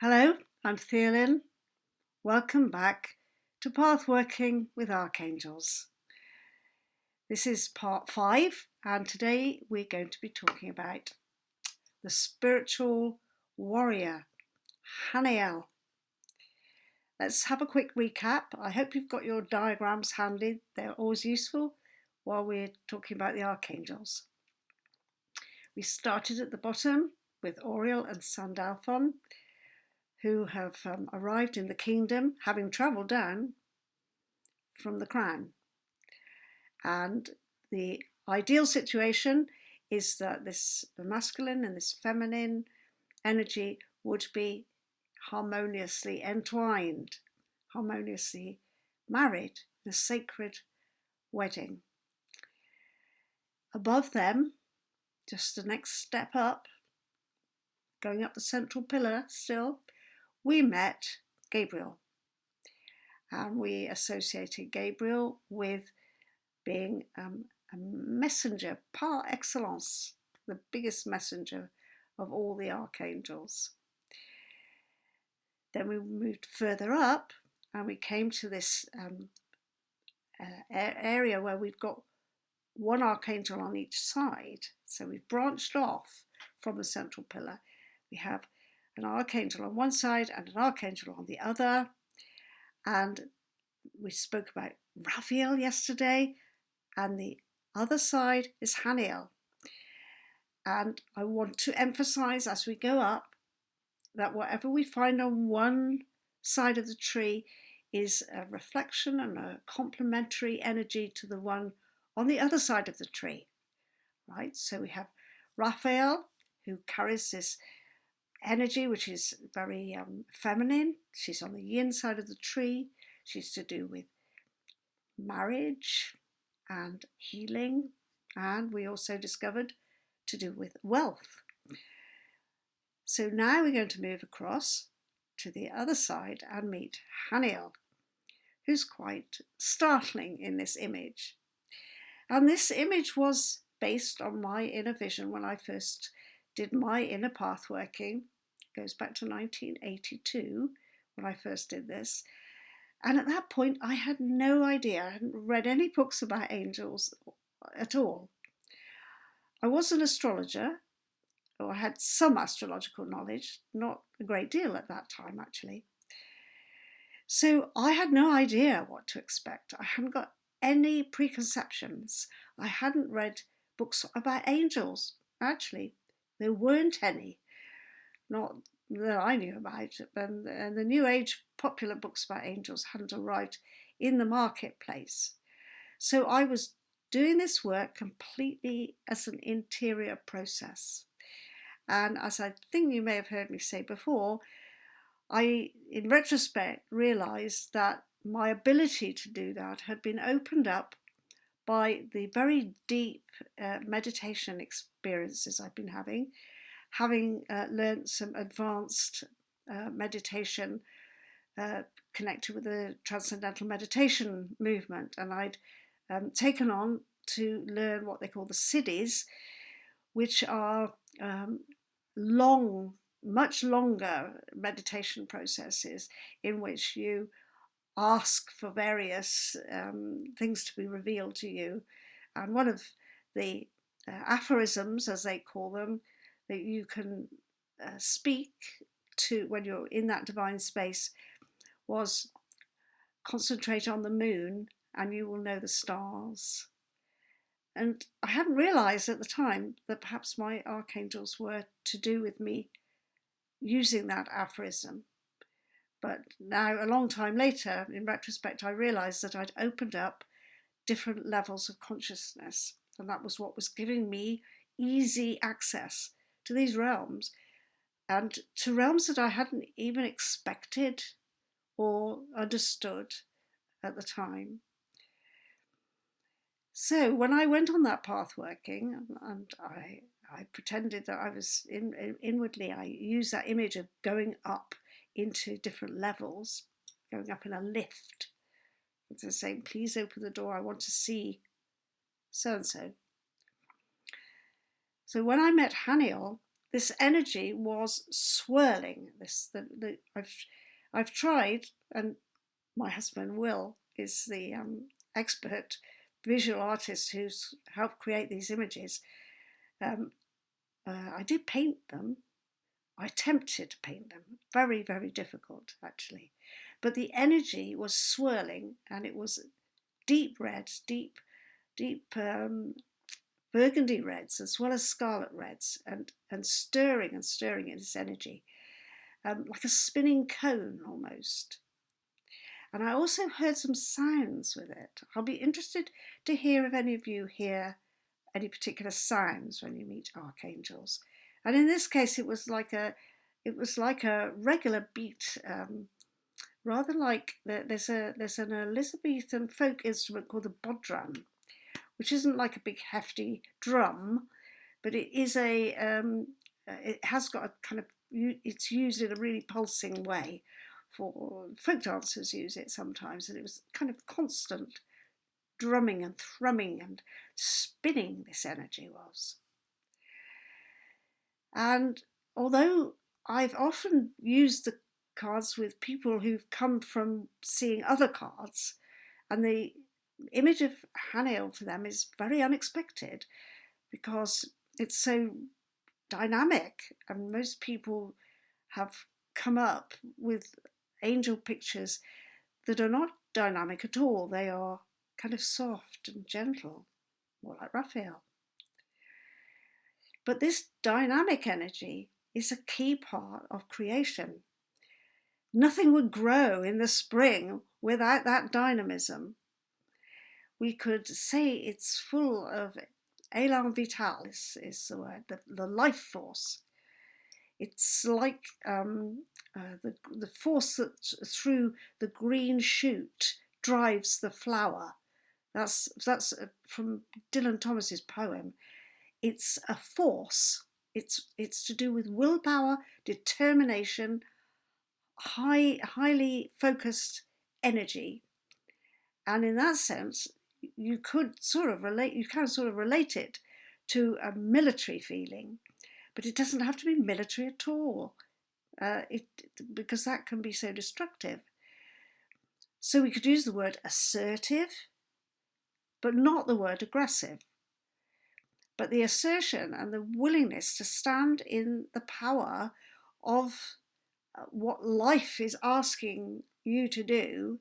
Hello, I'm Theolyn. Welcome back to Pathworking with Archangels. This is part 5, and today we're going to be talking about the spiritual warrior, Hanael. Let's have a quick recap. I hope you've got your diagrams handy. They're always useful while we're talking about the Archangels. We started at the bottom with Oriel and Sandalphon, who have arrived in the kingdom, having travelled down from the crown. And the ideal situation is that this masculine and this feminine energy would be harmoniously entwined, harmoniously married in a sacred wedding. Above them, just the next step up, going up the central pillar still, we met Gabriel. And we associated Gabriel with being a messenger par excellence, the biggest messenger of all the archangels. Then we moved further up and we came to this area where we've got one archangel on each side. So we've branched off from the central pillar. We have an archangel on one side and an archangel on the other. And we spoke about Raphael yesterday, and the other side is Hanael. And I want to emphasize as we go up that whatever we find on one side of the tree is a reflection and a complementary energy to the one on the other side of the tree, right? So we have Raphael, who carries this energy which is very feminine. She's on the yin side of the tree. She's to do with marriage and healing, and we also discovered to do with wealth. So now we're going to move across to the other side and meet Hanael, who's quite startling in this image. And this image was based on my inner vision when I first did my inner pathworking. It goes back to 1982 when I first did this. And at that point, I had no idea. I hadn't read any books about angels at all. I was an astrologer, or I had some astrological knowledge, not a great deal at that time, actually. So I had no idea what to expect. I hadn't got any preconceptions. I hadn't read books about angels. Actually, there weren't any, not that I knew about, and the New Age popular books about angels hadn't arrived in the marketplace. So I was doing this work completely as an interior process. And as I think you may have heard me say before, I, in retrospect, realised that my ability to do that had been opened up by the very deep meditation experiences I've been having learnt some advanced meditation connected with the Transcendental Meditation movement. And I'd taken on to learn what they call the siddhis, which are much longer meditation processes in which you ask for various things to be revealed to you. And one of the aphorisms, as they call them, that you can speak to when you're in that divine space was, concentrate on the moon and you will know the stars. And I hadn't realised at the time that perhaps my archangels were to do with me using that aphorism. But now, a long time later, in retrospect, I realised that I'd opened up different levels of consciousness, and that was what was giving me easy access to these realms, and to realms that I hadn't even expected or understood at the time. So when I went on that pathworking, and I pretended that I was inwardly, I used that image of going up into different levels, going up in a lift, and saying, please open the door, I want to see so-and-so. So when I met Hanael, this energy was swirling. I've tried, and my husband Will is the expert visual artist who's helped create these images. I did paint them. I attempted to paint them. Very, very difficult, actually. But the energy was swirling, and it was deep reds, deep burgundy reds, as well as scarlet reds, and stirring in this energy, like a spinning cone almost. And I also heard some sounds with it. I'll be interested to hear if any of you hear any particular sounds when you meet archangels. And in this case, it was like a regular beat, rather like there's an Elizabethan folk instrument called the bodhran, which isn't like a big hefty drum, but it is it has got a kind of, it's used in a really pulsing way. For folk dancers use it sometimes, and it was kind of constant drumming and thrumming and spinning this energy was. And although I've often used the cards with people who've come from seeing other cards, and the image of Hanael to them is very unexpected because it's so dynamic, and most people have come up with angel pictures that are not dynamic at all. They are kind of soft and gentle, more like Raphael. But this dynamic energy is a key part of creation. Nothing would grow in the spring without that dynamism. We could say it's full of élan vital is the word, the life force. It's like the force that through the green shoot drives the flower. That's from Dylan Thomas's poem. It's a force. It's to do with willpower, determination, highly focused energy, and in that sense, you can sort of relate it to a military feeling. But it doesn't have to be military at all, because that can be so destructive. So we could use the word assertive, but not the word aggressive. But the assertion and the willingness to stand in the power of what life is asking you to do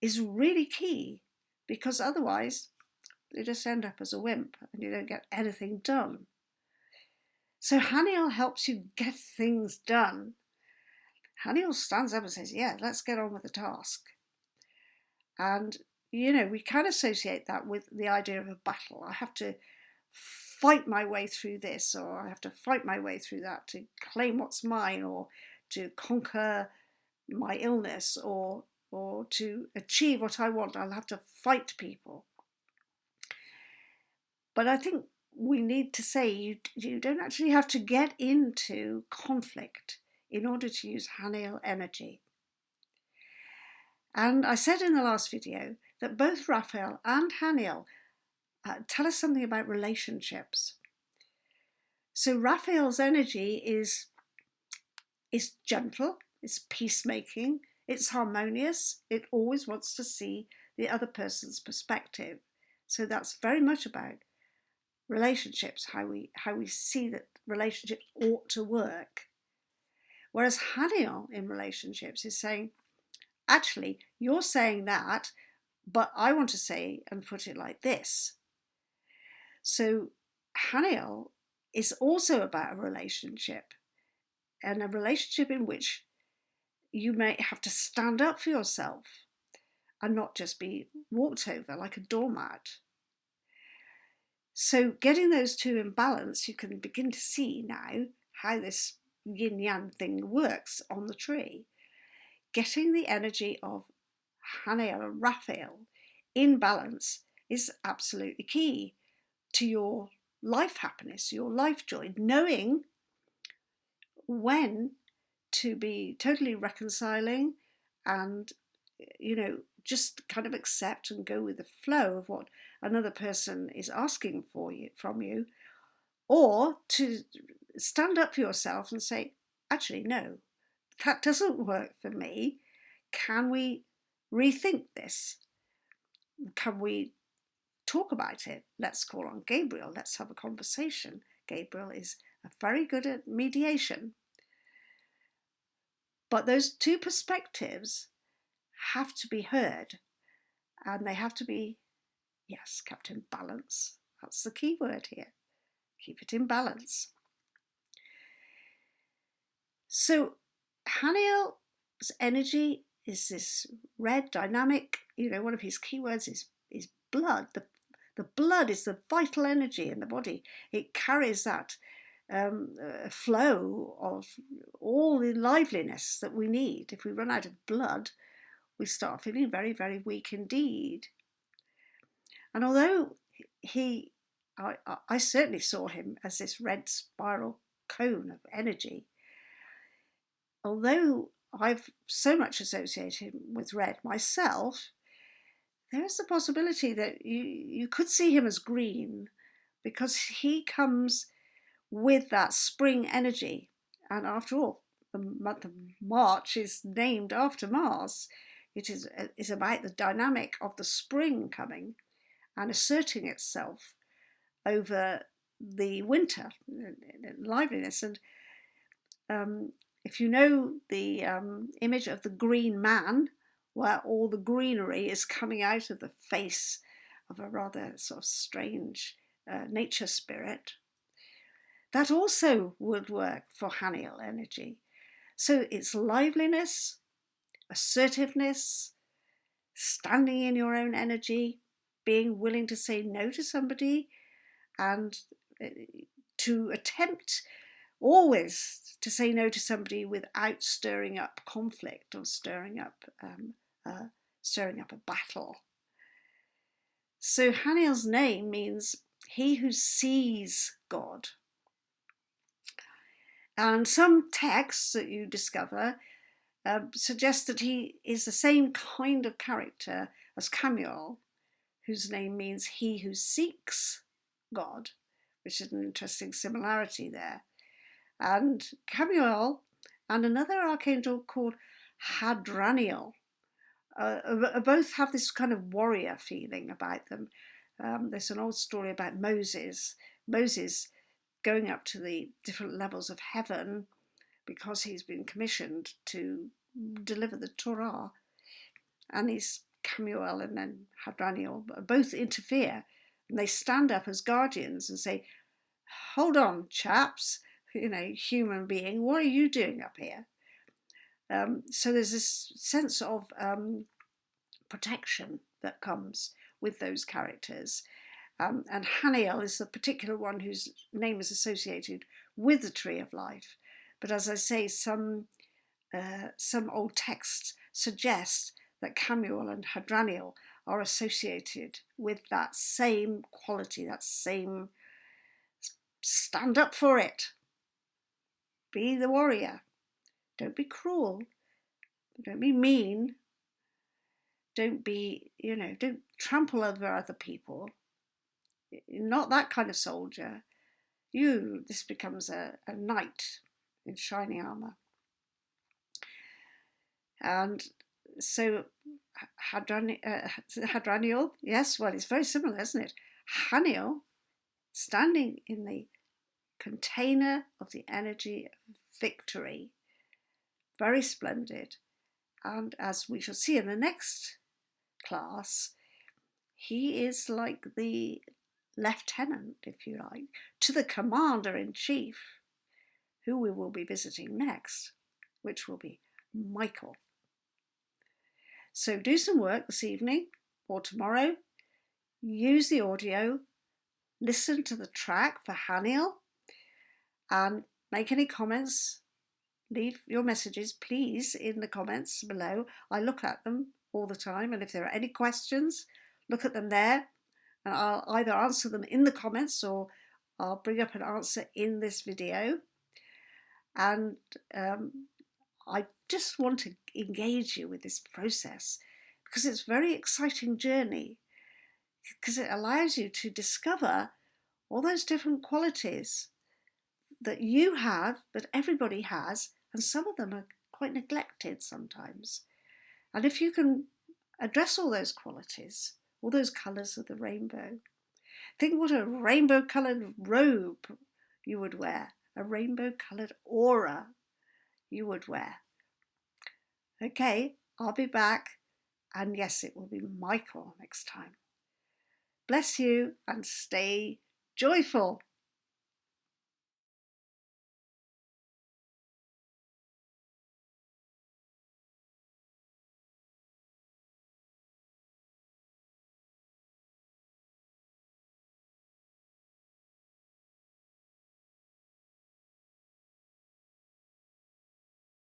is really key, because otherwise you just end up as a wimp and you don't get anything done. So Hanael helps you get things done. Hanael stands up and says, yeah, let's get on with the task. And, we can associate that with the idea of a battle. I have to fight my way through this, or I have to fight my way through that to claim what's mine, or to conquer my illness, or to achieve what I want. I'll have to fight people. But I think we need to say you don't actually have to get into conflict in order to use Hanael energy. And I said in the last video that both Raphael and Hanael tell us something about relationships. So Raphael's energy is gentle, it's peacemaking, it's harmonious, it always wants to see the other person's perspective. So that's very much about relationships, how we see that relationships ought to work. Whereas Hanael in relationships is saying, actually, you're saying that, but I want to say and put it like this. So Hanael is also about a relationship, and a relationship in which you may have to stand up for yourself and not just be walked over like a doormat. So getting those two in balance, you can begin to see now how this yin-yang thing works on the tree. Getting the energy of Hanael and Raphael in balance is absolutely key to your life happiness, your life joy, knowing when to be totally reconciling and, just kind of accept and go with the flow of what another person is asking from you, or to stand up for yourself and say, actually, no, that doesn't work for me. Can we rethink this? Can we talk about it? Let's call on Gabriel. Let's have a conversation. Gabriel is very good at mediation. But those two perspectives have to be heard, and they have to be, yes, kept in balance. That's the key word here. Keep it in balance. So Hanael's energy is this red dynamic. One of his keywords is blood. The blood is the vital energy in the body. It carries that flow of all the liveliness that we need. If we run out of blood, we start feeling very, very weak indeed. And although I certainly saw him as this red spiral cone of energy, although I've so much associated with red myself, there is the possibility that you could see him as green, because he comes with that spring energy. And after all, the month of March is named after Mars. It is about the dynamic of the spring coming and asserting itself over the winter, liveliness. And if you know the image of the green man, where all the greenery is coming out of the face of a rather sort of strange nature spirit, that also would work for Hanael energy. So it's liveliness, assertiveness, standing in your own energy, being willing to say no to somebody, and to attempt always to say no to somebody without stirring up conflict or stirring up a battle. So Hanael's name means he who sees God. And some texts that you discover suggest that he is the same kind of character as Hanael, whose name means he who seeks God, which is an interesting similarity there. And Hanael and another archangel called Hadraniel both have this kind of warrior feeling about them. There's an old story about Moses going up to the different levels of heaven because he's been commissioned to deliver the Torah. And these Hanael and then Hadraniel both interfere, and they stand up as guardians and say, hold on, chaps, human being, what are you doing up here? So there's this sense of protection that comes with those characters. And Hanael is the particular one whose name is associated with the tree of life. But as I say, some old texts suggest that Hanael and Hadraniel are associated with that same quality, that same stand up for it. Be the warrior. Don't be cruel. Don't be mean. Don't be, don't trample over other people. You're not that kind of soldier. This becomes a knight in shining armour. And so Hadraniel, yes, well, it's very similar, isn't it? Hanael, standing in the container of the energy of victory. Very splendid. And as we shall see in the next class, he is like the lieutenant, if you like, to the commander-in-chief, who we will be visiting next, which will be Michael. So do some work this evening or tomorrow. Use the audio, listen to the track for Hanael, and make any comments. Leave your messages, please, in the comments below. I look at them all the time, and if there are any questions, look at them there, and I'll either answer them in the comments or I'll bring up an answer in this video. And I just want to engage you with this process because it's a very exciting journey, because it allows you to discover all those different qualities that you have, that everybody has, and some of them are quite neglected sometimes. And if you can address all those qualities, all those colours of the rainbow, think what a rainbow-coloured robe you would wear, a rainbow-coloured aura you would wear. Okay, I'll be back, and yes, it will be Michael next time. Bless you and stay joyful.